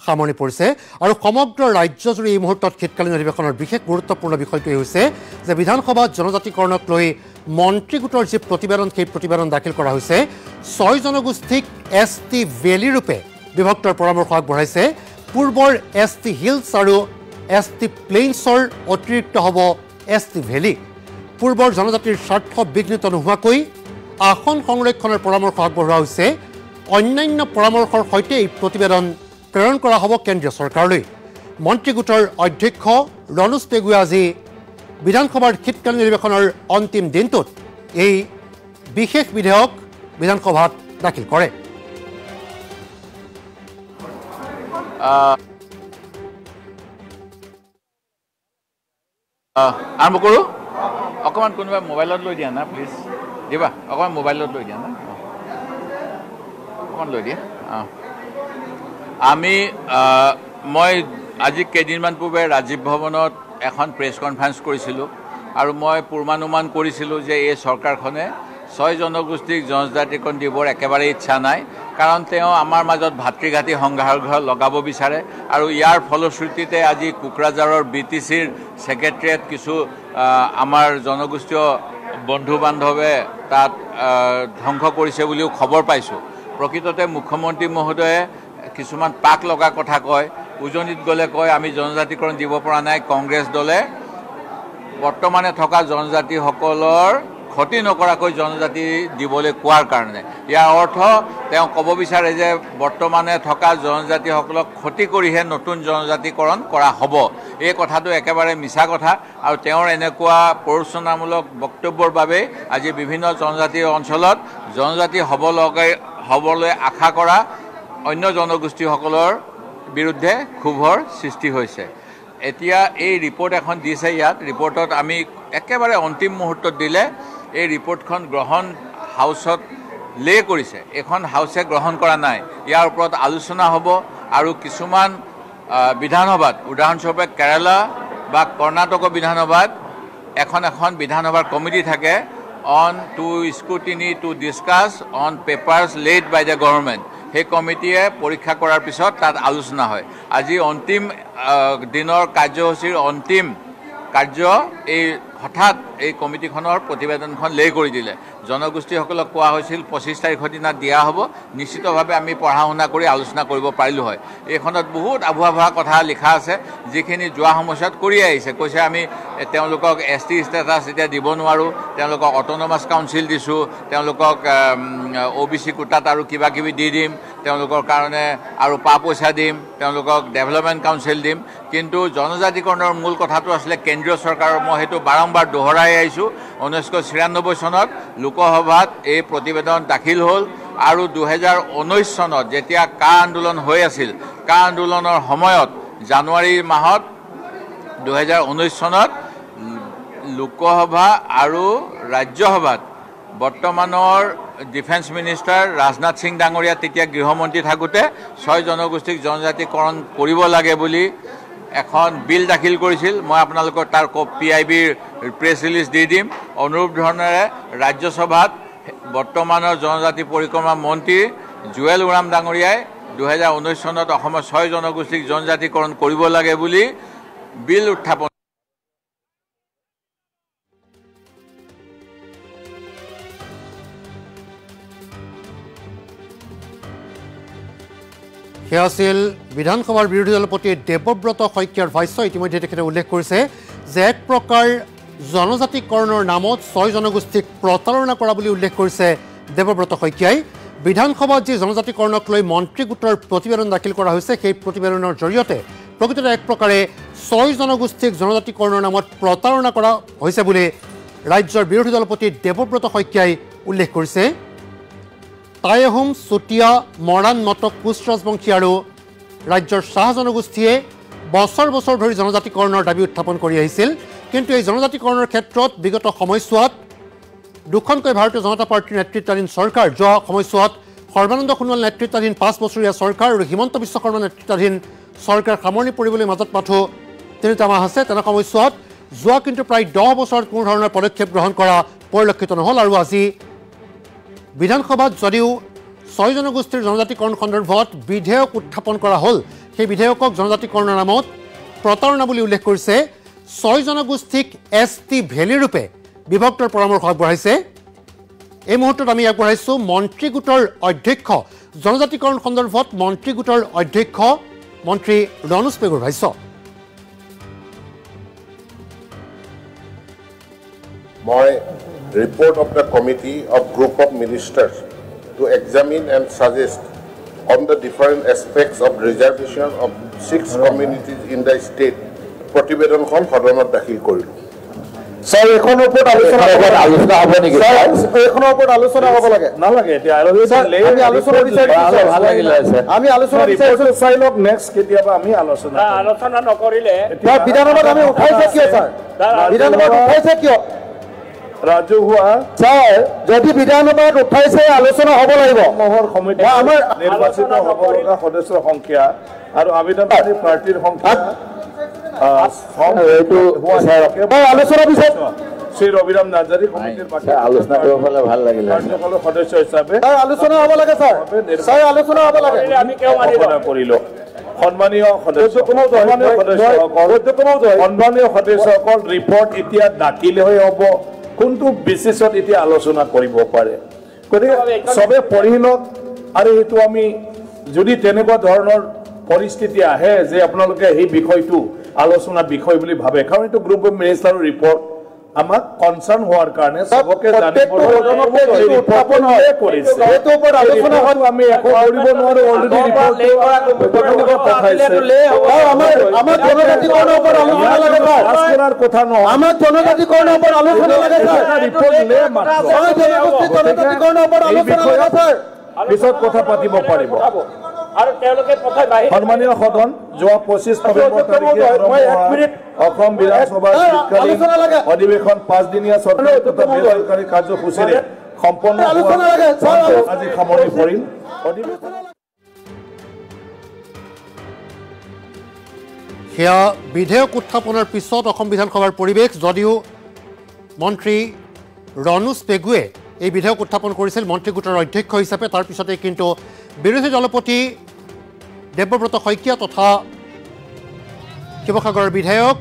সামৰণি পৰিছে আৰু সমগ্ৰ ৰাজ্যজুৰি এই মুহূৰ্তত শীতকালীন অধিৱেশনৰ বিশেষ গুৰুত্বপূৰ্ণ বিষয়টোৱে হৈছে যে বিধানসভাত জনজাতিকৰণক লৈ মন্ত্ৰী গোটৰ যি প্ৰতিবেদন সেই প্ৰতিবেদন দাখিল কৰা হৈছে 6 জনগোষ্ঠীক ST ভেলী ৰূপে বিভক্তৰ পৰামৰ্শ আগবঢ়াইছে পূৰ্বৰ ST হিলছ আৰু ST প্লেইনছৰ অতিৰিক্ত হ'ব ST ভেলী পূৰ্বৰ জনজাতিৰ স্বাৰ্থ বিঘ্নিত নোহোৱাকৈ আসন সংৰক্ষণৰ পৰামৰ্শ আগবঢ়োৱা হৈছে অন্যান্য পৰামৰ্শৰ সৈতে এই প্ৰতিবেদন প্ৰেৰণ কৰা হ'ব কেন্দ্ৰীয় চৰকাৰলৈ মন্ত্ৰী গোটৰ অধ্যক্ষ ৰণোজ পেগুৱে আজি বিধানসভাৰ শীতকালীন অধিৱেশনৰ অন্তিম দিনটোত এই বিশেষ বিধেয়ক বিধানসভাত দাখিল কৰে আৰম্ভ কৰোঁ অকণমান কোনোবাই মোবাইলত লৈ দিয়া না প্লিজ দিবা অকণমান মোবাইলত লৈ দিয়া না অকণমান লৈ দিয়া মই আজি কেইদিনমান পূৰ্বে ৰাজীৱ ভৱনত এখন প্ৰেছ কনফাৰেন্স কৰিছিলোঁ আৰু মই পূৰ্বানুমান কৰিছিলোঁ যে এই চৰকাৰখনে 6 জনগোষ্ঠীক জনজাতিকৰণ দিবৰ একেবাৰে ইচ্ছা নাই কাৰণ তেওঁ আমাৰ মাজত ভাতৃঘাতী সংঘাৰ লগাব বিচাৰে আৰু ইয়াৰ ফলশ্ৰুতিতে আজি কোকৰাঝাৰৰ BTCৰ ছেক্ৰেটেৰিয়েট কিছু আমাৰ জনগোষ্ঠীয় বন্ধু বান্ধৱে তাত ধ্বংস কৰিছে বুলিও খবৰ পাইছোঁ প্ৰকৃততে মুখ্যমন্ত্ৰী মহোদয়ে কিছুমান পাক লগা কথা কয় উজনিত গ'লে কয় আমি জনজাতিকৰণ দিব পৰা নাই কংগ্ৰেছ দলে বৰ্তমানে থকা জনজাতিসকলৰ ক্ষতি নকৰাকৈ জনজাতি দিবলৈ কোৱাৰ কাৰণে ইয়াৰ অৰ্থ তেওঁ ক'ব বিচাৰে যে বৰ্তমানে থকা জনজাতিসকলক ক্ষতি কৰিহে নতুন জনজাতিকৰণ কৰা হ'ব এই কথাটো একেবাৰে মিছা কথা আৰু তেওঁৰ এনেকুৱা প্ৰৰোচনামূলক বক্তব্যৰ বাবে আজি বিভিন্ন জনজাতি অঞ্চলত জনজাতি হ'বলৈ আশা কৰা অন্য জনগোষ্ঠীসকলৰ বিৰুদ্ধে ক্ষোভৰ সৃষ্টি হৈছে এতিয়া এই ৰিপৰ্ট এখন দিছে ইয়াত ৰিপৰ্টত আমি একেবাৰে অন্তিম মুহূৰ্তত দিলে এই ৰিপৰ্টখন গ্ৰহণ হাউচত লে কৰিছে এখন হাউচে গ্ৰহণ কৰা নাই ইয়াৰ ওপৰত আলোচনা হ'ব আৰু কিছুমান বিধানসভাত উদাহৰণস্বৰূপে কেৰালা বা কৰ্ণাটকৰ বিধানসভাত এখন বিধানসভাৰ কমিটি থাকে on to scrutiny to discuss on papers laid by the government সেই কমিটিয়ে পৰীক্ষা কৰাৰ পিছত তাত আলোচনা হয় আজি অন্তিম দিনৰ কাৰ্যসূচীৰ অন্তিম কাৰ্য এই হঠাৎ এই কমিটিখনৰ প্ৰতিবেদনখন লে কৰি দিলে জনগোষ্ঠীসকলক কোৱা হৈছিল 25 তাৰিখৰ দিনা দিয়া হ'ব নিশ্চিতভাৱে আমি পঢ়া শুনা কৰি আলোচনা কৰিব পাৰিলোঁ হয় এইখনত বহুত আভুৱা কথা লিখা আছে যিখিনি যোৱা সময়ত কৰি আহিছে কৈছে আমি তেওঁলোকক ST ষ্টেটাছ এতিয়া দিব নোৱাৰোঁ তেওঁলোকক অট'নমাছ কাউন্সিল দিছোঁ তেওঁলোকক OBC কোটাত আৰু কিবা কিবি দি দিম তেওঁলোকৰ কাৰণে আৰু পইচা দিম তেওঁলোকক ডেভেলপমেণ্ট কাউন্সিল দিম কিন্তু জনজাতিকৰণৰ মূল কথাটো আছিলে কেন্দ্ৰীয় চৰকাৰৰ মই সেইটো বাৰম্বাৰ দোহৰাই আহিছোঁ 1996 চনত লোকসভাত এই প্ৰতিবেদন দাখিল হ'ল আৰু 2019 চনত যেতিয়া কা আন্দোলন হৈ আছিল কা আন্দোলনৰ সময়ত জানুৱাৰী মাহত 2019 চনত লোকসভা আৰু ৰাজ্যসভাত বৰ্তমানৰ ডিফেন্স মিনিষ্টাৰ ৰাজনাথ সিং ডাঙৰীয়া তেতিয়া গৃহমন্ত্ৰী থাকোঁতে 6 জনগোষ্ঠীক জনজাতিকৰণ কৰিব লাগে বুলি এখন বিল দাখিল কৰিছিল মই আপোনালোকৰ তাৰ PIBৰ প্ৰেছ ৰিলিজ দি দিম অনুৰূপ ধৰণেৰে ৰাজ্যসভাত বৰ্তমানৰ জনজাতি পৰিক্ৰমা মন্ত্ৰী জুৱেল ওৰাম ডাঙৰীয়াই 2019 চনত অসমৰ 6 জনগোষ্ঠীক জনজাতিকৰণ কৰিব লাগে বুলি বিল উত্থাপন সেয়া আছিল বিধানসভাৰ বিৰোধী দলপতি দেৱব্ৰত শইকীয়াৰ ভাষ্য ইতিমধ্যে তেখেতে উল্লেখ কৰিছে যে এক প্ৰকাৰ জনজাতিকৰণৰ নামত 6 জনগোষ্ঠীক প্ৰতাৰণা কৰা বুলি উল্লেখ কৰিছে দেৱব্ৰত শইকীয়াই বিধানসভাত যি জনজাতিকৰণক লৈ মন্ত্ৰী গোটৰ প্ৰতিবেদন দাখিল কৰা হৈছে সেই প্ৰতিবেদনৰ জৰিয়তে প্ৰকৃততে এক প্ৰকাৰে 6 জনগোষ্ঠীক জনজাতিকৰণৰ নামত প্ৰতাৰণা কৰা হৈছে বুলি ৰাজ্যৰ বিৰোধী দলপতি দেৱব্ৰত শইকীয়াই উল্লেখ কৰিছে টাই আহোম চুতীয়া মৰাণ মটক কোচ ৰাজবংশী আৰু ৰাজ্যৰ চাহ জনগোষ্ঠীয়ে বছৰ বছৰ ধৰি জনজাতিকৰণৰ দাবী উত্থাপন কৰি আহিছিল কিন্তু এই জনজাতিকৰণৰ ক্ষেত্ৰত বিগত সময়ছোৱাত দুখনকৈ ভাৰতীয় জনতা পাৰ্টীৰ নেতৃত্বাধীন চৰকাৰ যোৱা সময়ছোৱাত সৰ্বানন্দ সোণোৱাল নেতৃত্বাধীন 5 বছৰীয়া চৰকাৰ আৰু হিমন্ত বিশ্ব শৰ্মা নেতৃত্বাধীন চৰকাৰ সামৰণি পৰিবলৈ মাজত মাথো 3টা মাহ আছে তেনে সময়ছোৱাত যোৱা কিন্তু প্ৰায় 10 বছৰত কোনো ধৰণৰ পদক্ষেপ গ্ৰহণ কৰা পৰিলক্ষিত নহল আৰু আজি বিধানসভাত যদিও 6 জনগোষ্ঠীৰ জনজাতিকৰণ সন্দৰ্ভত বিধেয়ক উত্থাপন কৰা হ'ল সেই বিধেয়কক জনজাতিকৰণৰ নামত প্ৰতাৰণা বুলি উল্লেখ কৰিছে 6 জনগোষ্ঠীক ST ভেলী ৰূপে বিভক্তৰ পৰামৰ্শ আগবঢ়াইছে এই মুহূৰ্তত আমি আগবঢ়াইছোঁ মন্ত্ৰী গোটৰ অধ্যক্ষ জনজাতিকৰণ সন্দৰ্ভত মন্ত্ৰী গোটৰ অধ্যক্ষ মন্ত্ৰী ৰণোজ পেগুৰ ভাষ্য মই report of the committee of group of ministers to examine and suggest on the different aspects of reservation of 6 communities in the state প্ৰতিবেদনখন সদনত দাখিল কৰিলোঁ স্যাৰ এখনৰ ওপৰত আলোচনা হ'ব নেকি এখনৰ ওপৰত আলোচনা হ'ব লাগে নালাগে এতিয়া আমি আলোচনা বিচাৰিছো ভাল লাগিলে আমি আলোচনা বিচাৰিছো চাইলক নেক্সট কেতিয়াবা আমি আলোচনা নকৰিলে বিধানসভাত আমি উঠাইছে কিয় স্যাৰ বিধানসভাত উঠাইছে কিয় ৰাজহুৱা স্যাৰ যদি বিধানসভাত উঠাইছে আলোচনা হ'ব লাগিব মহৰ সমিতি আমাৰ নিৰ্বাচিত হ'ব লগা সদস্যৰ সংখ্যা আৰু আবেদনকাৰী পাৰ্টিৰ সংখ্যা আলোচনা পিছত শ্ৰী ৰবিৰাম নাৰ্জাৰী কমিটিৰ পাৰ্টি আলোচনা কৰিব পালে ভাল লাগিলে সকলো সদস্য হিচাপে আলোচনা হ'ব লাগে স্যাৰ আলোচনা হ'ব লাগে আমি কেও মানিলা কৰিলো সন্মানীয় সদস্যসকল ৰিপৰ্ট এতিয়া দাখিল হৈ হ'ব কোনটো বেচিছত এতিয়া আলোচনা কৰিব পাৰে গতিকে সবে পঢ়ি লওক আৰু এইটো আমি যদি তেনেকুৱা ধৰণৰ পৰিস্থিতি আহে যে আপোনালোকে এই বিষয়টো আলোচনা বিষয় বুলি ভাবে কাৰণ এইটো গ্ৰুপ অফ মিনিষ্টাৰৰ ৰিপৰ্ট আমাক কনসাৰ্ন হওয়াৰ কাৰণে সবকে জানিবলৈ উত্থাপন হয় কৰিছে এটো ওপৰত আলোচনা হয় আমি একো কৰিব নোৱাৰো অলৰেডি ৰিপৰ্ট পঠাইছে আমাৰ জনজাতিকৰণৰ ওপৰত আলোচনা লাগে স্যাৰ কথা নহয় আমাৰ জনজাতিকৰণৰ ওপৰত আলোচনা লাগে স্যাৰ ৰিপৰ্ট লে মাত্ৰ জনজাতিকৰণৰ ওপৰত আলোচনা লাগে স্যাৰ পিছত কথা পাতিব পাৰিব আৰু তেওঁলোকে পঠাই বাহিৰ সন্মানীয় সদন যোৱা 25 নৱেম্বৰ তাৰিখে অসম বিধানসভাৰ অধিৱেশন 5 দিনীয়া চৰকাৰী তথা বেচৰকাৰী কাৰ্যসূচীৰে সম্পন্ন আজি সামৰণি পৰিল সেয়া বিধেয়ক উত্থাপনৰ পিছত অসম বিধানসভাৰ পৰিৱেশ যদিও মন্ত্ৰী ৰণোজ পেগুৱে এই বিধেয়ক উত্থাপন কৰিছিল মন্ত্ৰী গোটৰ অধ্যক্ষ হিচাপে তাৰ পিছতে কিন্তু বিৰোধী দলপতি দেৱব্ৰত শইকীয়া তথা শিৱসাগৰৰ বিধায়ক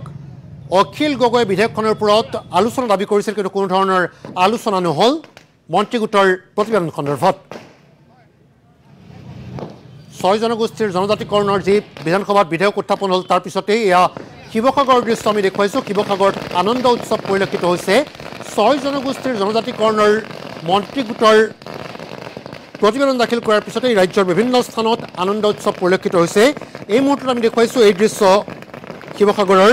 অখিল গগৈ বিধেয়কখনৰ ওপৰত আলোচনা দাবী কৰিছিল কিন্তু কোনো ধৰণৰ আলোচনা নহ'ল মন্ত্ৰী গোটৰ প্ৰতিবেদন সন্দৰ্ভত 6 জনগোষ্ঠীৰ জনজাতিকৰণৰ যি বিধানসভাত বিধেয়ক উত্থাপন হ'ল তাৰ পিছতেই এয়া শিৱসাগৰৰ দৃশ্য আমি দেখুৱাইছোঁ শিৱসাগৰত আনন্দ উৎসৱ পৰিলক্ষিত হৈছে 6 জনগোষ্ঠীৰ জনজাতিকৰণৰ মন্ত্ৰী গোটৰ প্ৰতিবেদন দাখিল কৰাৰ পিছতেই ৰাজ্যৰ বিভিন্ন স্থানত আনন্দ উৎসৱ পৰিলক্ষিত হৈছে এই মুহূৰ্তত আমি দেখুৱাইছোঁ এই দৃশ্য শিৱসাগৰৰ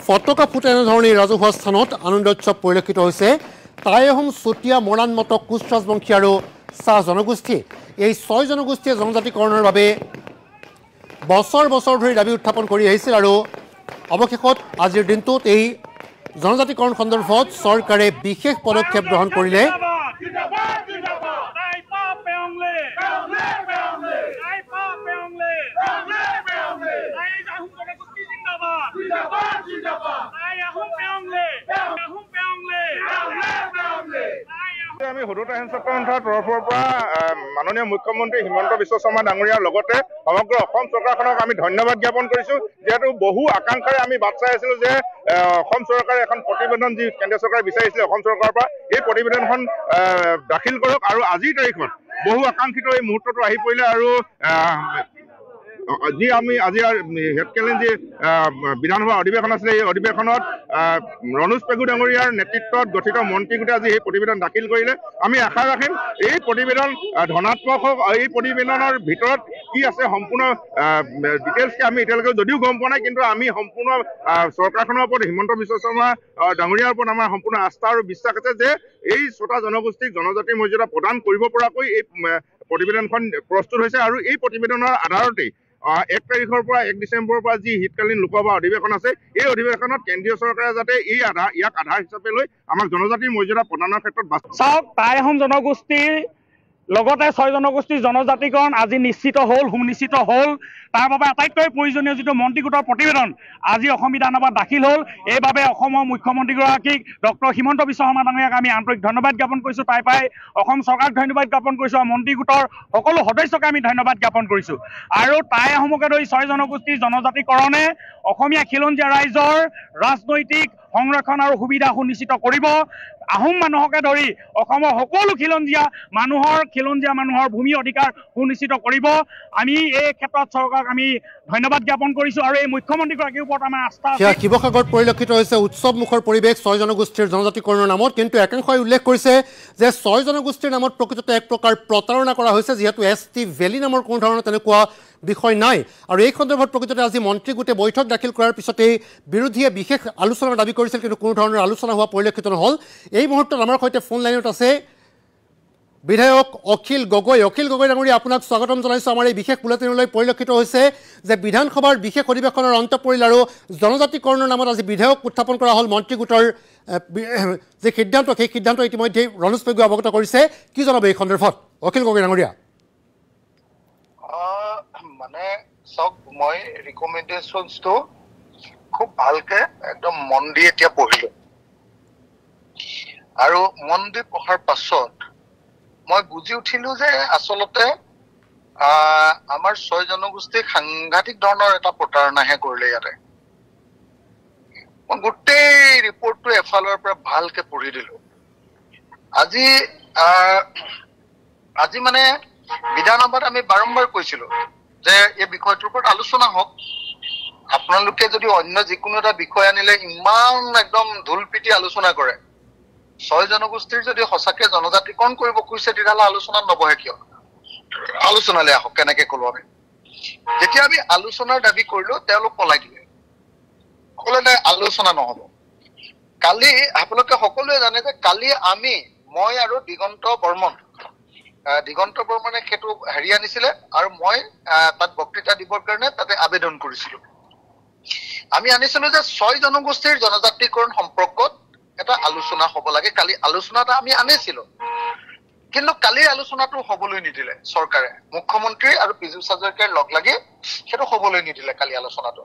ফটকা ফুটা এনেধৰণে ৰাজহুৱা স্থানত আনন্দ উৎসৱ পৰিলক্ষিত হৈছে টাই আহোম চুতীয়া মৰাণ মটক কোচ ৰাজবংশী আৰু চাহ জনগোষ্ঠী এই 6 জনগোষ্ঠীয়ে জনজাতিকৰণৰ বাবে বছৰ বছৰ ধৰি দাবী উত্থাপন কৰি আহিছিল আৰু অৱশেষত আজিৰ দিনটোত এই জনজাতিকৰণ সন্দৰ্ভত চৰকাৰে বিশেষ পদক্ষেপ গ্ৰহণ কৰিলে আমি হুদুতা হেনচক্ৰৰ তৰফৰ পৰা মাননীয় মুখ্যমন্ত্ৰী হিমন্ত বিশ্ব শৰ্মা ডাঙৰীয়াৰ লগতে সমগ্ৰ অসম চৰকাৰখনক আমি ধন্যবাদ জ্ঞাপন কৰিছোঁ যিহেতু বহু আকাংক্ষাৰে আমি বাট চাই আছিলোঁ যে অসম চৰকাৰে এখন প্ৰতিবেদন যি কেন্দ্ৰীয় চৰকাৰে বিচাৰিছিলে অসম চৰকাৰৰ পৰা এই প্ৰতিবেদনখন দাখিল কৰক আৰু আজিৰ তাৰিখত বহু আকাংক্ষিত এই মুহূৰ্তটো আহি পৰিলে আৰু যি আমি আজি হেডকেলেন যি বিধানসভা অধিৱেশন আছিলে এই অধিৱেশনত ৰণোজ পেগু ডাঙৰীয়াৰ নেতৃত্বত গঠিত মন্ত্ৰী গোটে আজি এই প্ৰতিবেদন দাখিল কৰিলে আমি আশা ৰাখিম এই প্ৰতিবেদন ধনাত্মক হওক এই প্ৰতিবেদনৰ ভিতৰত কি আছে সম্পূৰ্ণ ডিটেইলছকে আমি এতিয়ালৈকে যদিও গম পোৱা নাই কিন্তু আমি সম্পূৰ্ণ চৰকাৰখনৰ ওপৰত হিমন্ত বিশ্ব শৰ্মা ডাঙৰীয়াৰ ওপৰত আমাৰ সম্পূৰ্ণ আস্থা আৰু বিশ্বাস আছে যে এই 6টা জনগোষ্ঠীক জনজাতিৰ মৰ্যাদা প্ৰদান কৰিব পৰাকৈ এই প্ৰতিবেদনখন প্ৰস্তুত হৈছে আৰু এই প্ৰতিবেদনৰ আধাৰতেই 1 তাৰিখৰ পৰা 1 ডিচেম্বৰৰ পৰা যি শীতকালীন লোকসভা অধিৱেশন আছে এই অধিৱেশনত কেন্দ্ৰীয় চৰকাৰে যাতে ইয়াক আধাৰ হিচাপে লৈ আমাক জনজাতিৰ মৰ্যাদা প্ৰদানৰ ক্ষেত্ৰত চাওক টাই আহোম জনগোষ্ঠীৰ লগতে 6 জনগোষ্ঠীৰ জনজাতিকৰণ আজি নিশ্চিত হ'ল সুনিশ্চিত হ'ল তাৰ বাবে আটাইতকৈ প্ৰয়োজনীয় যিটো মন্ত্ৰী গোটৰ প্ৰতিবেদন আজি অসম বিধানসভাত দাখিল হ'ল এইবাবে অসমৰ মুখ্যমন্ত্ৰীগৰাকীক ডক্টৰ হিমন্ত বিশ্ব শৰ্মা ডাঙৰীয়াক আমি আন্তৰিক ধন্যবাদ জ্ঞাপন কৰিছোঁ তাই পাই অসম চৰকাৰক ধন্যবাদ জ্ঞাপন কৰিছোঁ আৰু মন্ত্ৰী গোটৰ সকলো সদস্যকে আমি ধন্যবাদ জ্ঞাপন কৰিছোঁ আৰু টাই আহোমকে ধৰি 6 জনগোষ্ঠীৰ জনজাতিকৰণে অসমীয়া খিলঞ্জীয়া ৰাইজৰ ৰাজনৈতিক সংৰক্ষণ আৰু সুবিধা সুনিশ্চিত কৰিব আহোম মানুহকে ধৰি অসমৰ সকলো খিলঞ্জীয়া মানুহৰ ভূমি অধিকাৰ সুনিশ্চিত কৰিব আমি এই ক্ষেত্ৰত চৰকাৰক আমি ধন্যবাদ জ্ঞাপন কৰিছোঁ আৰু এই মুখ্যমন্ত্ৰীগৰাকীৰ ওপৰত আমাৰ আস্থা আছে শিৱসাগৰত পৰিলক্ষিত হৈছে উৎসৱমুখৰ পৰিৱেশ 6 জনগোষ্ঠীৰ জনজাতিকৰণৰ নামত কিন্তু একাংশই উল্লেখ কৰিছে যে 6 জনগোষ্ঠীৰ নামত প্ৰকৃততে এক প্ৰকাৰ প্ৰতাৰণা কৰা হৈছে যিহেতু ST ভেলী নামৰ কোনো ধৰণৰ তেনেকুৱা বিষয় নাই আৰু এই সন্দৰ্ভত প্ৰকৃততে আজি মন্ত্ৰী গোটে বৈঠক দাখিল কৰাৰ পিছতেই বিৰোধীয়ে বিশেষ আলোচনা দাবী কৰিছিল কিন্তু কোনো ধৰণৰ আলোচনা হোৱা পৰিলক্ষিত নহ'ল এই মুহূৰ্তত আমাৰ সৈতে ফোন লাইনত আছে বিধায়ক অখিল গগৈ ডাঙৰীয়া আপোনাক স্বাগতম জনাইছোঁ আমাৰ এই বিশেষ বুলেটিনলৈ পৰিলক্ষিত হৈছে যে বিধানসভাৰ বিশেষ অধিৱেশনৰ অন্ত পৰিল আৰু জনজাতিকৰণৰ নামত আজি বিধেয়ক উত্থাপন কৰা হ'ল মন্ত্ৰী গোটৰ যে সিদ্ধান্ত সেই সিদ্ধান্ত ইতিমধ্যে ৰণোজ পেগুৱে অৱগত কৰিছে কি জনাব এই সন্দৰ্ভত অখিল গগৈ ডাঙৰীয়া মানে চক মই ৰিকমেণ্ডেশ্যনটো খুব ভালকে একদম মন দি এতিয়া পঢ়িলো আৰু মন দি পঢ়াৰ পাছত মই বুজি উঠিলো যে আচলতে আমাৰ 6 জনগোষ্ঠীক সাংঘাতিক ধৰণৰ এটা প্ৰতাৰণাহে কৰিলে ইয়াতে মই গোটেই ৰিপৰ্টটো এফালৰ পৰা ভালকে পঢ়ি দিলো আজি মানে বিধানসভাত আমি বাৰম্বাৰ কৈছিলো যে এই বিষয়টোৰ ওপৰত আলোচনা হওক আপোনালোকে যদি অন্য যিকোনো এটা বিষয় আনিলে ইমান একদম ঢোলপিটি আলোচনা কৰে 6 জনগোষ্ঠীৰ যদি সঁচাকে জনজাতিকৰণ কৰিব খুজিছে তেতিয়াহ'লে আলোচনাত নবহে কিয় আলোচনালৈ আহক কেনেকে ক'লো আমি যেতিয়া আমি আলোচনাৰ দাবী কৰিলো তেওঁলোক পলাই দিলে ক'লে আলোচনা নহ'ব কালি আপোনালোকে সকলোৱে জানে যে কালি মই আৰু দিগন্ত বৰ্মনে সেইটো হেৰি আনিছিলে আৰু মই তাত বক্তৃতা দিবৰ কাৰণে তাতে আবেদন কৰিছিলো আমি আনিছিলো যে 6 জনগোষ্ঠীৰ জনজাতিকৰণ সম্পৰ্কত এটা আলোচনা হ'ব লাগে কালি আলোচনাটা আমি আনিছিলো কিন্তু কালিৰ আলোচনাটো হ'বলৈ নিদিলে চৰকাৰে মুখ্যমন্ত্ৰী আৰু পীযুষ হাজৰিকাৰ লগ লাগি সেইটো হ'বলৈ নিদিলে কালি আলোচনাটো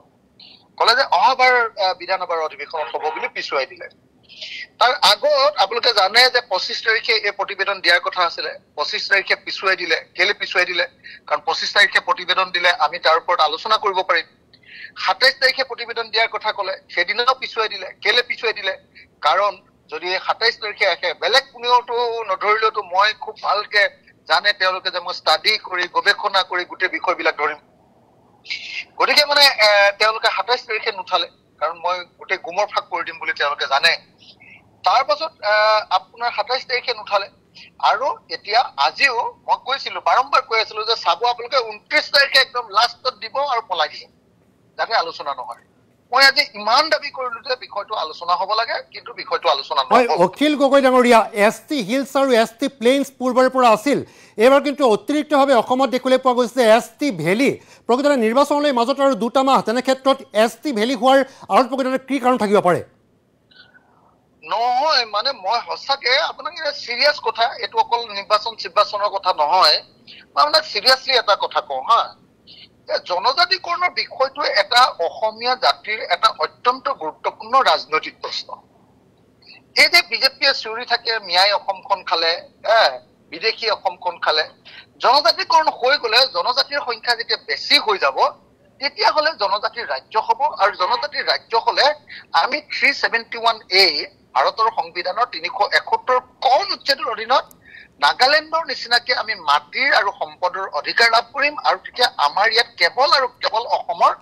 ক'লে যে অহাবাৰ বিধানসভাৰ অধিৱেশনত হ'ব বুলি পিছুৱাই দিলে তাৰ আগত আপোনালোকে জানে যে 25 তাৰিখে এই প্ৰতিবেদন দিয়াৰ কথা আছিলে 25 তাৰিখে পিছুৱাই দিলে কেলে পিছুৱাই দিলে কাৰণ 25 তাৰিখে প্ৰতিবেদন দিলে আমি তাৰ ওপৰত আলোচনা কৰিব পাৰিম 27 তাৰিখে প্ৰতিবেদন দিয়াৰ কথা ক'লে সেদিনাও পিছুৱাই দিলে কেলে পিছুৱাই দিলে কাৰণ যদি 27 তাৰিখে আহে বেলেগ কোনেওতো নধৰিলেতো মই খুব ভালকে জানে তেওঁলোকে যে মই ষ্টাডি কৰি গৱেষণা কৰি গোটেই বিষয়বিলাক ধৰিম গতিকে মানে তেওঁলোকে 27 তাৰিখে নুঠালে কাৰণ মই গোটেই গুমৰ ফাঁক কৰি দিম বুলি তেওঁলোকে জানে তাৰ পাছত আপোনাৰ 27 তাৰিখে নুঠালে আৰু এতিয়া আজিও মই কৈছিলো বাৰম্বাৰ কৈ আছিলো যে চাব আপোনালোকে 29 তাৰিখে একদম লাষ্টত দিব আৰু পলাই দিব যাতে আলোচনা নহয় মই আজি ইমান দাবী কৰিলো যে বিষয়টো আলোচনা হ'ব লাগে কিন্তু বিষয়টো আলোচনা নহয় অখিল গগৈ ডাঙৰীয়া ST হিলছ আৰু ST প্লেইনছ পূৰ্বৰে পৰা আছিল এবাৰ কিন্তু অতিৰিক্তভাৱে অসমত দেখিবলৈ পোৱা গৈছে ST ভেলী প্ৰকৃততে নিৰ্বাচনলৈ মাজত আৰু 2টা মাহ তেনে ক্ষেত্ৰত ST ভেলী হোৱাৰ আৰু প্ৰকৃততে কি কাৰণ থাকিব পাৰে নহয় মানে মই সঁচাকে আপোনাক চিৰিয়াছ কথা এইটো অকল নিৰ্বাচনৰ কথা নহয় মই আপোনাক চিৰিয়াছলি এটা কথা কওঁ হা জনজাতিকৰণৰ বিষয়টো এটা অসমীয়া জাতিৰ এটা অত্যন্ত গুৰুত্বপূৰ্ণ ৰাজনৈতিক প্ৰশ্ন এই যে বিজেপিয়ে চিঞৰি থাকে মিয়াই অসমখন খালে বিদেশী অসমখন খালে জনজাতিকৰণ হৈ গ'লে জনজাতিৰ সংখ্যা যেতিয়া বেছি হৈ যাব তেতিয়াহ'লে জনজাতিৰ ৰাজ্য হ'ব আৰু জনজাতিৰ ৰাজ্য হ'লে আমি 371A ভাৰতৰ সংবিধানৰ 371 কম উচ্ছেদৰ অধীনত নাগালেণ্ডৰ নিচিনাকে আমি মাটিৰ আৰু সম্পদৰ অধিকাৰ লাভ কৰিম আৰু তেতিয়া আমাৰ ইয়াত কেৱল অসমৰ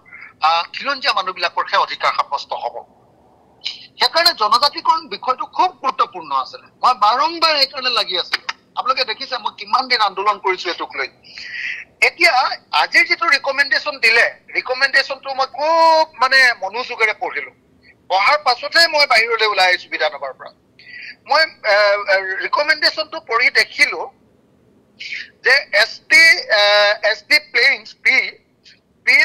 খিলঞ্জীয়া মানুহবিলাকৰহে অধিকাৰ সাব্যস্ত হ'ব সেইকাৰণে জনজাতিকৰণ বিষয়টো খুব গুৰুত্বপূৰ্ণ আছিলে মই বাৰম্বাৰ সেইকাৰণে লাগি আছিলো আপোনালোকে দেখিছে মই কিমান দিন আন্দোলন কৰিছো এইটোক লৈ এতিয়া আজিৰ যিটো ৰিকমেণ্ডেশ্যনটো মই খুব মানে মনোযোগেৰে পঢ়িলো পঢ়াৰ পাছতহে মই বাহিৰলৈ ওলাই আহিছো বিধানসভাৰ পৰা মই ৰিকমেণ্ডেশ্যনটো পঢ়ি দেখিলো যে ST plains P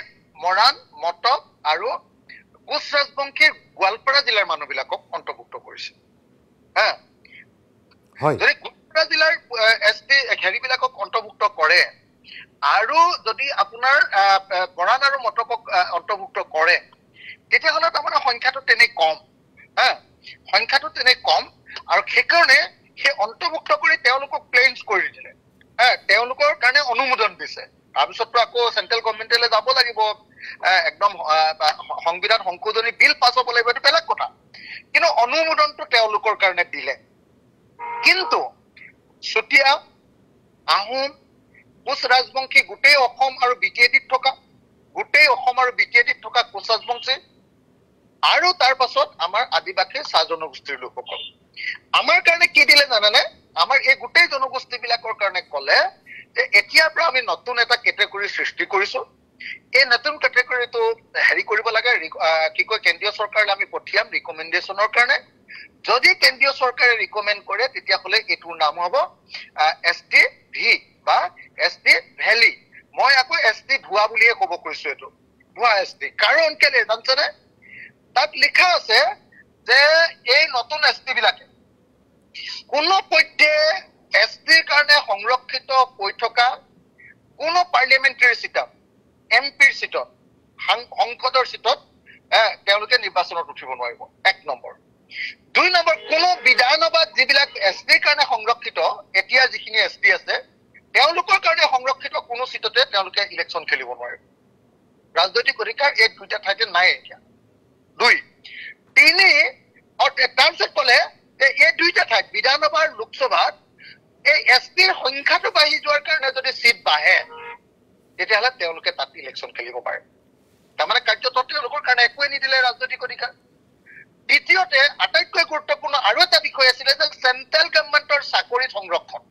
Moran Matak আৰু কোচ ৰাজবংশীৰ গোৱালপাৰা জিলাৰ মানুহবিলাকক অন্তৰ্ভুক্ত কৰিছে যদি গোৱালপাৰা জিলাৰ ST হেৰিবিলাকক অন্তৰ্ভুক্ত কৰে আৰু যদি আপোনাৰ বৰাণ আৰু মটকক অন্তৰ্ভুক্ত কৰে তেতিয়াহ'লে তাৰমানে সংখ্যাটো তেনে কম সংখ্যাটো তেনে কম আৰু সেইকাৰণে সেই অন্তৰ্ভুক্ত কৰি তেওঁলোকক ক্লেইমছ কৰি দিলে তেওঁলোকৰ কাৰণে অনুমোদন দিছে তাৰপিছততো আকৌ চেণ্ট্ৰেল গভৰ্ণমেণ্টলৈ যাব লাগিব একদম সংবিধান সংশোধনী বিল পাছ হ'ব লাগিব এইটো বেলেগ কথা কিন্তু অনুমোদনটো তেওঁলোকৰ কাৰণে দিলে কিন্তু চুতীয়া আহোম কোচ ৰাজবংশী গোটেই অসম আৰু বিটিএডিত থকা কোচ ৰাজবংশী আৰু তাৰ পাছত আমাৰ আদিবাসী চাহ জনগোষ্ঠীৰ লোকসকল আমাৰ কাৰণে কি দিলে জানেনে আমাৰ এই গোটেই জনগোষ্ঠীবিলাকৰ কাৰণে ক'লে যে এতিয়াৰ পৰা আমি নতুন এটা কেটেগৰী সৃষ্টি কৰিছো এই নতুন কেটেগৰীটো হেৰি কৰিব লাগে কি কয় কেন্দ্ৰীয় চৰকাৰলৈ আমি পঠিয়াম ৰিকমেণ্ডেশ্যনৰ কাৰণে যদি কেন্দ্ৰীয় চৰকাৰে ৰিকমেণ্ড কৰে তেতিয়াহ'লে এইটোৰ নাম হ'ব ST ভি বা ST ভেলি মই আকৌ ST ভুৱা বুলিয়ে ক'ব কৈছো এইটো ভুৱা ST কাৰণ কেলে জানছেনে তাত লিখা আছে যে এই নতুন ST বিলাকে কোনো পধ্যে STৰ কাৰণে সংৰক্ষিত হৈ থকা কোনো পাৰ্লিয়ামেণ্টাৰী চিটত এমপিৰ চিটত সংসদৰ চিটত তেওঁলোকে নিৰ্বাচনত উঠিব নোৱাৰিব 1 নম্বৰ 2 নম্বৰ কোনো বিধানসভাত যিবিলাক STৰ কাৰণে সংৰক্ষিত এতিয়া যিখিনি ST আছে তেওঁলোকৰ কাৰণে সংৰক্ষিত কোনো চিটতে তেওঁলোকে ইলেকশ্যন খেলিব নোৱাৰিব ৰাজনৈতিক অধিকাৰ এই দুটা ঠাইতে নাই এতিয়া 2 3 তাৰপিছত ক'লে যে এই দুইটা ঠাইত বিধানসভাৰ লোকসভাত এই STৰ সংখ্যাটো বাঢ়ি যোৱাৰ কাৰণে যদি চিট বাঢ়ে তেতিয়াহ'লে তেওঁলোকে তাত ইলেকশ্যন খেলিব পাৰে তাৰমানে কাৰ্যত তেওঁলোকৰ কাৰণে একোৱে নিদিলে ৰাজনৈতিক অধিকাৰ দ্বিতীয়তে আটাইতকৈ গুৰুত্বপূৰ্ণ আৰু এটা বিষয় আছিলে যে চেণ্ট্ৰেল গভৰ্ণমেণ্টৰ চাকৰি সংৰক্ষণ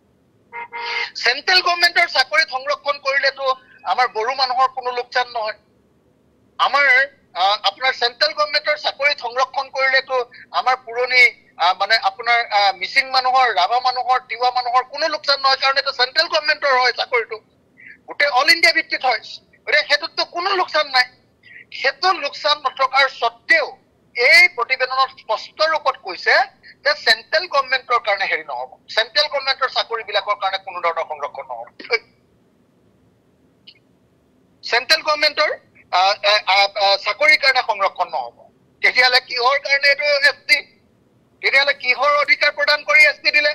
চেণ্ট্ৰেল গভৰ্ণমেণ্টৰ চাকৰি সংৰক্ষণ কৰিলেতো আমাৰ বড়ো মানুহৰ কোনো লোকচান নহয় আমাৰ আপোনাৰ চেণ্ট্ৰেল গভৰ্ণমেণ্টৰ চাকৰি সংৰক্ষণ কৰিলেতো আমাৰ পুৰণি মানে আপোনাৰ মিচিং মানুহৰ ৰাভা মানুহৰ তিৱা মানুহৰ কোনো লোকচান নহয় কাৰণ এটা চেণ্ট্ৰেল গভৰ্ণমেণ্টৰ হয় চাকৰিটো গোটেই অল ইণ্ডিয়া ভিত্তিত হয় গতিকে সেইটোতো কোনো লোকচান নাই সেইটো লোকচান নথকাৰ স্বত্তেও এই প্ৰতিবেদনত স্পষ্ট ৰূপত কৈছে যে চেণ্ট্ৰেল গভৰ্ণমেণ্টৰ কাৰণে হেৰি নহ'ব চেণ্ট্ৰেল গভৰ্ণমেণ্টৰ চাকৰিবিলাকৰ কাৰণে কোনো ধৰণৰ সংৰক্ষণ নহ'ব চেণ্ট্ৰেল গভৰ্ণমেণ্টৰ চাকৰিৰ কাৰণে সংৰক্ষণ নহ'ব তেতিয়াহ'লে কিহৰ কাৰণে এইটো ST তেতিয়াহ'লে কিহৰ অধিকাৰ প্ৰদান কৰি ST দিলে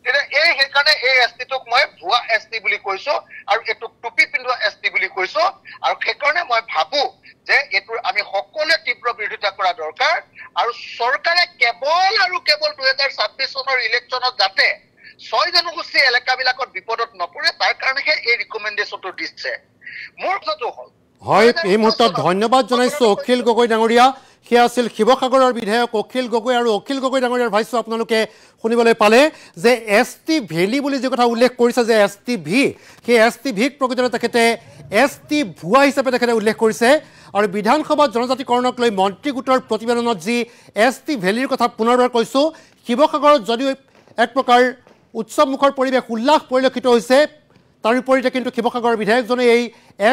তেতিয়া সেইকাৰণে এই STটোক মই ভুৱা ST বুলি কৈছো আৰু এইটোক টুপি পিন্ধোৱা ST বুলি কৈছো আৰু সেইকাৰণে মই ভাবো যে এইটোৰ আমি সকলোৱে তীব্ৰ বিৰোধিতা কৰা দৰকাৰ আৰু চৰকাৰে কেৱল 2026 চনৰ ইলেকশ্যনত যাতে 6 জনগোষ্ঠী এলেকাবিলাকত বিপদত নপৰে তাৰ কাৰণেহে এই ৰিকমেণ্ডেশ্যনটো দিছে মোৰ কথাটো হ'ল হয় এই মুহূৰ্তত ধন্যবাদ জনাইছো অখিল গগৈ ডাঙৰীয়া সেয়া আছিল শিৱসাগৰৰ বিধায়ক অখিল গগৈ আৰু অখিল গগৈ ডাঙৰীয়াৰ ভাষ্য আপোনালোকে শুনিবলৈ পালে যে ST ভেলি বুলি যে কথা উল্লেখ কৰিছে যে ST ভি সেই ST ভিক প্ৰকৃততে তেখেতে ST ভুৱা হিচাপে তেখেতে উল্লেখ কৰিছে আৰু বিধানসভাত জনজাতিকৰণক লৈ মন্ত্ৰী গোটৰ প্ৰতিবেদনত যি ST ভেলিৰ কথা পুনৰবাৰ কৈছোঁ শিৱসাগৰত যদিও এক প্ৰকাৰ উৎসৱমুখৰ পৰিৱেশ উল্লাস পৰিলক্ষিত হৈছে তাৰ বিপৰীতে কিন্তু শিৱসাগৰৰ বিধায়কজনে এই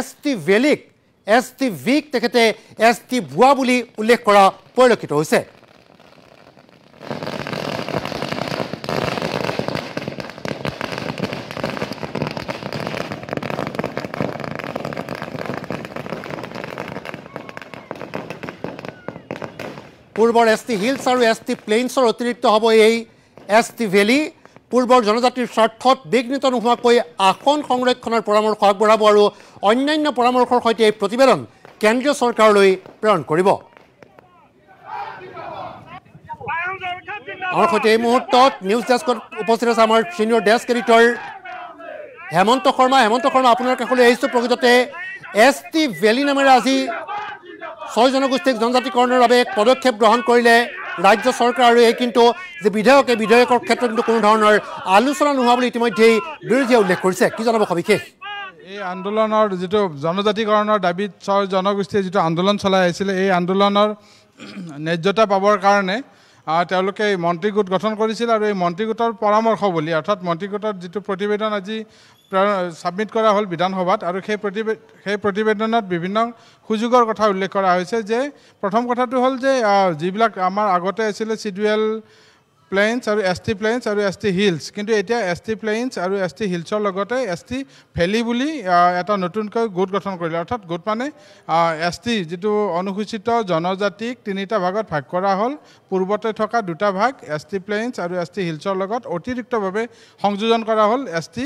ST ভেলিক ST ভিক তেখেতে ST ভুৱা বুলি উল্লেখ কৰা পৰিলক্ষিত হৈছে পূৰ্বৰ ST হিলছ আৰু ST প্লেইনছৰ অতিৰিক্ত হ'ব এই ST ভেলি পূৰ্বৰ জনজাতিৰ স্বাৰ্থত বিঘ্নিত নোহোৱাকৈ আসন সংৰক্ষণৰ পৰামৰ্শ আগবঢ়াব আৰু অন্যান্য পৰামৰ্শৰ সৈতে এই প্ৰতিবেদন কেন্দ্ৰীয় চৰকাৰলৈ প্ৰেৰণ কৰিব আমাৰ সৈতে এই মুহূৰ্তত নিউজ ডেস্কত উপস্থিত আছে আমাৰ senior desk editor Hemanta Sharma আপোনাৰ কাষলৈ আহিছোঁ প্ৰকৃততে ST ভেলি নামেৰে আজি 6 জনগোষ্ঠীক জনজাতিকৰণৰ বাবে পদক্ষেপ গ্ৰহণ কৰিলে ৰাজ্য চৰকাৰ আৰু এই কিন্তু যে বিধেয়কৰ ক্ষেত্ৰত কিন্তু কোনো ধৰণৰ আলোচনা নোহোৱা বুলি ইতিমধ্যেই বিৰোধীয়ে উল্লেখ কৰিছে কি জনাব সবিশেষ এই আন্দোলনৰ যিটো জনজাতিকৰণৰ দাবীত 6 জনগোষ্ঠীয়ে যিটো আন্দোলন চলাই আহিছিলে এই আন্দোলনৰ ন্যায্যতা পাবৰ কাৰণে তেওঁলোকে এই মন্ত্ৰী গোট গঠন কৰিছিল আৰু এই মন্ত্ৰী গোটৰ পৰামৰ্শ বুলি অৰ্থাৎ মন্ত্ৰী গোটৰ যিটো প্ৰতিবেদন আজি ছাবমিট কৰা হ'ল বিধানসভাত আৰু সেই প্ৰতিবেদনত বিভিন্ন সুযোগৰ কথা উল্লেখ কৰা হৈছে যে প্ৰথম কথাটো হ'ল যে যিবিলাক আমাৰ আগতে আছিলে চিডুৱেল প্লেইনছ আৰু ST প্লেইনছ আৰু ST হিলছ, কিন্তু এতিয়া ST প্লেইনছ আৰু ST হিলছৰ লগতে ST ভেলী বুলি এটা নতুনকৈ গোট গঠন কৰিলে। অৰ্থাৎ গোট মানে ST যিটো অনুসূচিত জনজাতিক 3টা ভাগত ভাগ কৰা হ'ল। পূৰ্বতে থকা 2টা ভাগ ST প্লেইনছ আৰু ST হিলছৰ লগত অতিৰিক্তভাৱে সংযোজন কৰা হ'ল ST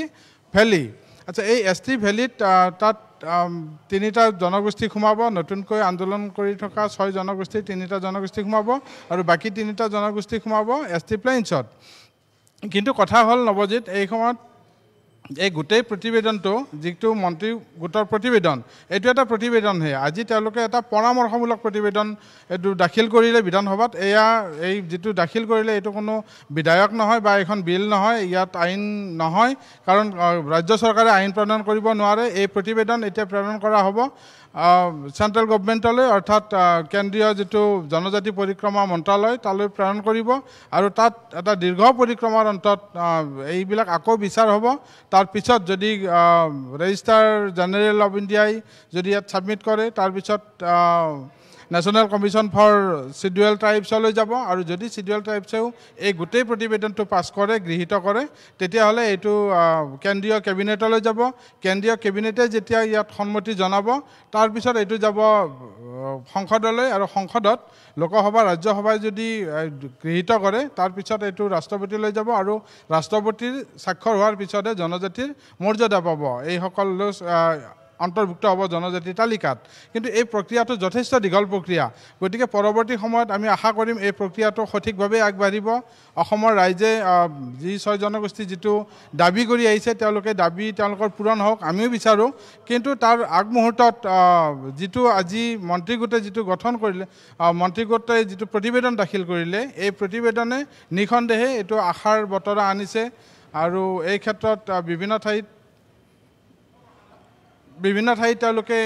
ভেলী। আচ্ছা, এই ST ভেলীত তাত 3টা জনগোষ্ঠী সোমাব। নতুনকৈ আন্দোলন কৰি থকা 6 জনগোষ্ঠীৰ 3টা জনগোষ্ঠী সোমাব আৰু বাকী 3টা জনগোষ্ঠী সোমাব ST প্লেইনছত। কিন্তু কথা হ'ল নৱজিত, এই সময়ত এই গোটেই প্ৰতিবেদনটো যিটো মন্ত্ৰী গোটৰ প্ৰতিবেদন, এইটো এটা প্ৰতিবেদনহে। আজি তেওঁলোকে এটা পৰামৰ্শমূলক প্ৰতিবেদন এইটো দাখিল কৰিলে বিধানসভাত। এই যিটো দাখিল কৰিলে এইটো কোনো বিধায়ক নহয় বা এখন বিল নহয়, ইয়াত আইন নহয়, কাৰণ ৰাজ্য চৰকাৰে আইন প্ৰণয়ন কৰিব নোৱাৰে। এই প্ৰতিবেদন এতিয়া প্ৰেৰণ কৰা হ'ব চেণ্ট্ৰেল গভৰ্ণমেণ্টলৈ, অৰ্থাৎ কেন্দ্ৰীয় যিটো জনজাতি পৰিক্ৰমা মন্ত্ৰালয় তালৈ প্ৰেৰণ কৰিব আৰু তাত এটা দীৰ্ঘ পৰিক্ৰমাৰ অন্তত এইবিলাক আকৌ বিচাৰ হ'ব। তাৰপিছত যদি ৰেজিষ্টাৰ জেনেৰেল অফ ইণ্ডিয়াই যদি ইয়াত ছাবমিট কৰে, তাৰপিছত নেশ্যনেল কমিশ্যন ফৰ চিডুৱেল ট্ৰাইবছলৈ যাব আৰু যদি চিডুৱেল ট্ৰাইবছেও এই গোটেই প্ৰতিবেদনটো পাছ কৰে, গৃহীত কৰে, তেতিয়াহ'লে এইটো কেন্দ্ৰীয় কেবিনেটলৈ যাব। কেন্দ্ৰীয় কেবিনেটে যেতিয়া ইয়াত সন্মতি জনাব, তাৰপিছত এইটো যাব সংসদলৈ আৰু সংসদত লোকসভা ৰাজ্যসভাই যদি গৃহীত কৰে, তাৰপিছত এইটো ৰাষ্ট্ৰপতিলৈ যাব আৰু ৰাষ্ট্ৰপতিৰ স্বাক্ষৰ হোৱাৰ পিছতহে জনজাতিৰ মৰ্যাদা পাব, এইসকল অন্তৰ্ভুক্ত হ'ব জনজাতিৰ তালিকাত। কিন্তু এই প্ৰক্ৰিয়াটো যথেষ্ট দীঘল প্ৰক্ৰিয়া, গতিকে পৰৱৰ্তী সময়ত আমি আশা কৰিম এই প্ৰক্ৰিয়াটো সঠিকভাৱে আগবাঢ়িব। অসমৰ ৰাইজে যি 6 জনগোষ্ঠী যিটো দাবী কৰি আহিছে, তেওঁলোকৰ পূৰণ হওক, আমিও বিচাৰোঁ। কিন্তু তাৰ আগমুহূৰ্তত যিটো আজি মন্ত্ৰীগোটে যিটো গঠন কৰিলে, মন্ত্ৰীগোটে যিটো প্ৰতিবেদন দাখিল কৰিলে, এই প্ৰতিবেদনে নিঃসন্দেহে এইটো আশাৰ বতৰা আনিছে আৰু এই ক্ষেত্ৰত বিভিন্ন ঠাইত তেওঁলোকে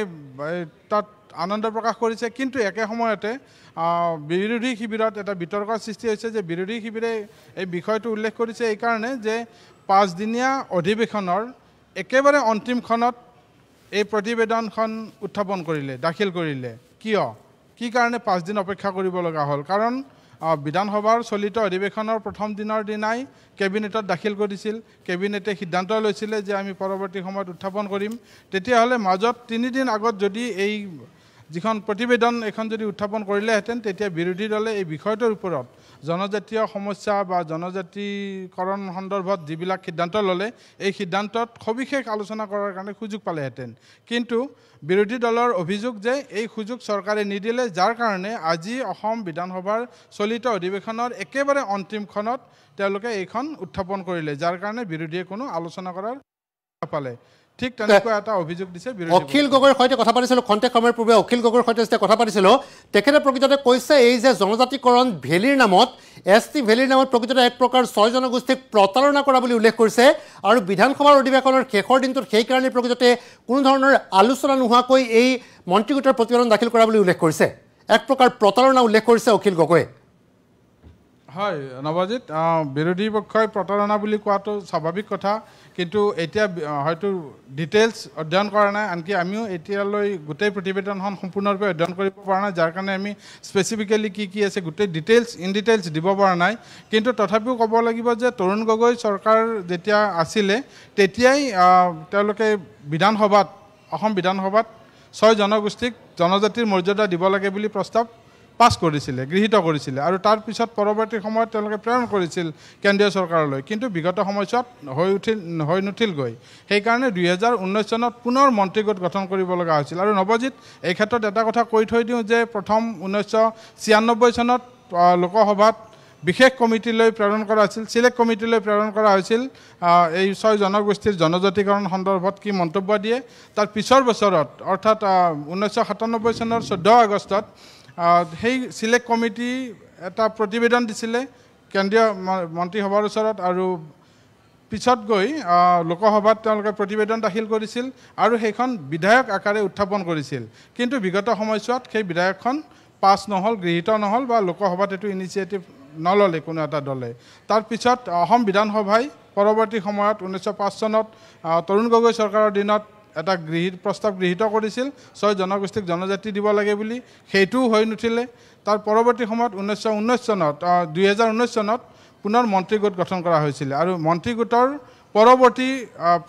তাত আনন্দ প্ৰকাশ কৰিছে। কিন্তু একে সময়তে বিৰোধী শিবিৰত এটা বিতৰ্কৰ সৃষ্টি হৈছে যে বিৰোধী শিবিৰে এই বিষয়টো উল্লেখ কৰিছে এইকাৰণে যে 5দিনীয়া অধিৱেশনৰ একেবাৰে অন্তিমখনত এই প্ৰতিবেদনখন উত্থাপন কৰিলে, দাখিল কৰিলে। কি কাৰণে 5 দিন অপেক্ষা কৰিব লগা হ'ল? কাৰণ বিধানসভাৰ চলিত অধিৱেশনৰ প্ৰথম দিনৰ দিনাই কেবিনেটত দাখিল কৰিছিল। কেবিনেটে সিদ্ধান্ত লৈছিলে যে আমি পৰৱৰ্তী সময়ত উত্থাপন কৰিম। তেতিয়াহ'লে মাজত 3 দিন আগত যদি এই যিখন প্ৰতিবেদন এইখন যদি উত্থাপন কৰিলেহেঁতেন, তেতিয়া বিৰোধী দলে এই বিষয়টোৰ ওপৰত জনজাতীয় সমস্যা বা জনজাতিকৰণ সন্দৰ্ভত যিবিলাক সিদ্ধান্ত ল'লে, এই সিদ্ধান্তত সবিশেষ আলোচনা কৰাৰ কাৰণে সুযোগ পালেহেঁতেন। কিন্তু বিৰোধী দলৰ অভিযোগ যে এই সুযোগ চৰকাৰে নিদিলে, যাৰ কাৰণে আজি অসম বিধানসভাৰ চলিত অধিৱেশনৰ একেবাৰে অন্তিমখনত তেওঁলোকে এইখন উত্থাপন কৰিলে, যাৰ কাৰণে বিৰোধীয়ে কোনো আলোচনা কৰাৰ নাপালে। ঠিক তেনেকুৱা এটা অভিযোগ দিছে অখিল গগৈৰ সৈতে কথা পাতিছিলোঁ। খন্তেক সময়ৰ পূৰ্বে অখিল গগৈৰ সৈতে যেতিয়া কথা পাতিছিলোঁ, তেখেতে প্ৰকৃততে কৈছে এই যে জনজাতিকৰণ ভেলীৰ নামত, ST ভেলীৰ নামত প্ৰকৃততে এক প্ৰকাৰ 6 জনগোষ্ঠীক প্ৰতাৰণা কৰা বুলি উল্লেখ কৰিছে আৰু বিধানসভাৰ অধিৱেশনৰ শেষৰ দিনটোত সেইকাৰণে প্ৰকৃততে কোনো ধৰণৰ আলোচনা নোহোৱাকৈ এই মন্ত্ৰীগোটৰ প্ৰতিবেদন দাখিল কৰা বুলি উল্লেখ কৰিছে। এক প্ৰকাৰ প্ৰতাৰণা উল্লেখ কৰিছে অখিল গগৈয়ে। হয় নৱজিত, বিৰোধী পক্ষই প্ৰতাৰণা বুলি কোৱাটো স্বাভাৱিক কথা, কিন্তু এতিয়া হয়তো ডিটেইলছ অধ্যয়ন কৰা নাই। আনকি আমিও এতিয়ালৈ গোটেই প্ৰতিবেদনখন সম্পূৰ্ণৰূপে অধ্যয়ন কৰিব পৰা নাই, যাৰ কাৰণে আমি স্পেচিফিকেলি কি আছে গোটেই ডিটেইলছ দিব পৰা নাই। কিন্তু তথাপিও ক'ব লাগিব যে তৰুণ গগৈ চৰকাৰ যেতিয়া আছিলে, তেতিয়াই তেওঁলোকে অসম বিধানসভাত 6 জনগোষ্ঠীক জনজাতিৰ মৰ্যাদা দিব লাগে বুলি প্ৰস্তাৱ পাছ কৰিছিলে, গৃহীত কৰিছিলে আৰু তাৰপিছত পৰৱৰ্তী সময়ত তেওঁলোকে প্ৰেৰণ কৰিছিল কেন্দ্ৰীয় চৰকাৰলৈ। কিন্তু বিগত সময়ছোৱাত হৈ নুঠিলগৈ। সেইকাৰণে 2019 চনত পুনৰ মন্ত্ৰীগোট গঠন কৰিব লগা হৈছিল। আৰু নৱজিত, এই ক্ষেত্ৰত এটা কথা কৈ থৈ দিওঁ যে প্ৰথম 1996 চনত লোকসভাত বিশেষ কমিটিলৈ প্ৰেৰণ কৰা হৈছিল, চিলেক্ট কমিটিলৈ প্ৰেৰণ কৰা হৈছিল এই 6 জনগোষ্ঠীৰ জনজাতিকৰণ সন্দৰ্ভত কি মন্তব্য দিয়ে। তাৰ পিছৰ বছৰত অৰ্থাৎ 1997 চনৰ 14 আগষ্টত সেই চিলেক্ট কমিটি এটা প্ৰতিবেদন দিছিলে কেন্দ্ৰীয় মন্ত্ৰীসভাৰ ওচৰত আৰু পিছত গৈ লোকসভাত তেওঁলোকে প্ৰতিবেদন দাখিল কৰিছিল আৰু সেইখন বিধায়ক আকাৰে উত্থাপন কৰিছিল। কিন্তু বিগত সময়ছোৱাত সেই বিধায়কখন পাছ নহ'ল, গৃহীত নহ'ল বা লোকসভাত এইটো ইনিচিয়েটিভ নল'লে কোনো এটা দলে। তাৰপিছত অসম বিধানসভাই পৰৱৰ্তী সময়ত 1905 চনত তৰুণ গগৈ চৰকাৰৰ দিনত এটা প্ৰস্তাৱ গৃহীত কৰিছিল 6 জনগোষ্ঠীক জনজাতি দিব লাগে বুলি, সেইটোও হৈ নুঠিলে। তাৰ পৰৱৰ্তী সময়ত 2019 চনত পুনৰ মন্ত্ৰীগোট গঠন কৰা হৈছিলে আৰু মন্ত্ৰীগোটৰ পৰৱৰ্তী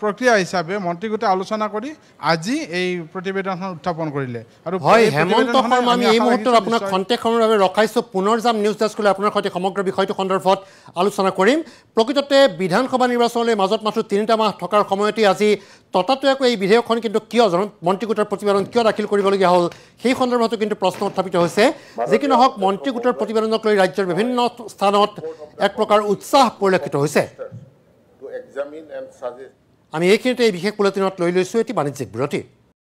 প্ৰক্ৰিয়া হিচাপে মন্ত্ৰীগোটে আলোচনা কৰি আজি এই প্ৰতিবেদনখন উত্থাপন কৰিলে আৰু হয় হেমন্ত শৰ্মা আমি এই মুহূৰ্তত আপোনাক খন্তেক সময়ৰ বাবে ৰখাইছোঁ পুনৰ যাম নিউজ ডেস্কলৈ আপোনাৰ সৈতে সমগ্ৰ বিষয়টো সন্দৰ্ভত আলোচনা কৰিম প্ৰকৃততে বিধানসভা নিৰ্বাচনলৈ মাজত মাত্ৰ 3টা মাহ থকাৰ সময়তে আজি ততাতৈয়াকৈ এই বিধেয়কখন কিন্তু কিয় মন্ত্ৰীগোটৰ প্ৰতিবেদন কিয় দাখিল কৰিবলগীয়া হ'ল সেই সন্দৰ্ভতো কিন্তু প্ৰশ্ন উত্থাপিত হৈছে যি কি নহওক মন্ত্ৰীগোটৰ প্ৰতিবেদনক লৈ ৰাজ্যৰ বিভিন্ন স্থানত এক প্ৰকাৰ উৎসাহ পৰিলক্ষিত হৈছে to examine and suggest আমি এইখিনিতে এই বিশেষ বুলেটিনত লৈ লৈছোঁ এটি বাণিজ্যিক বিৰতি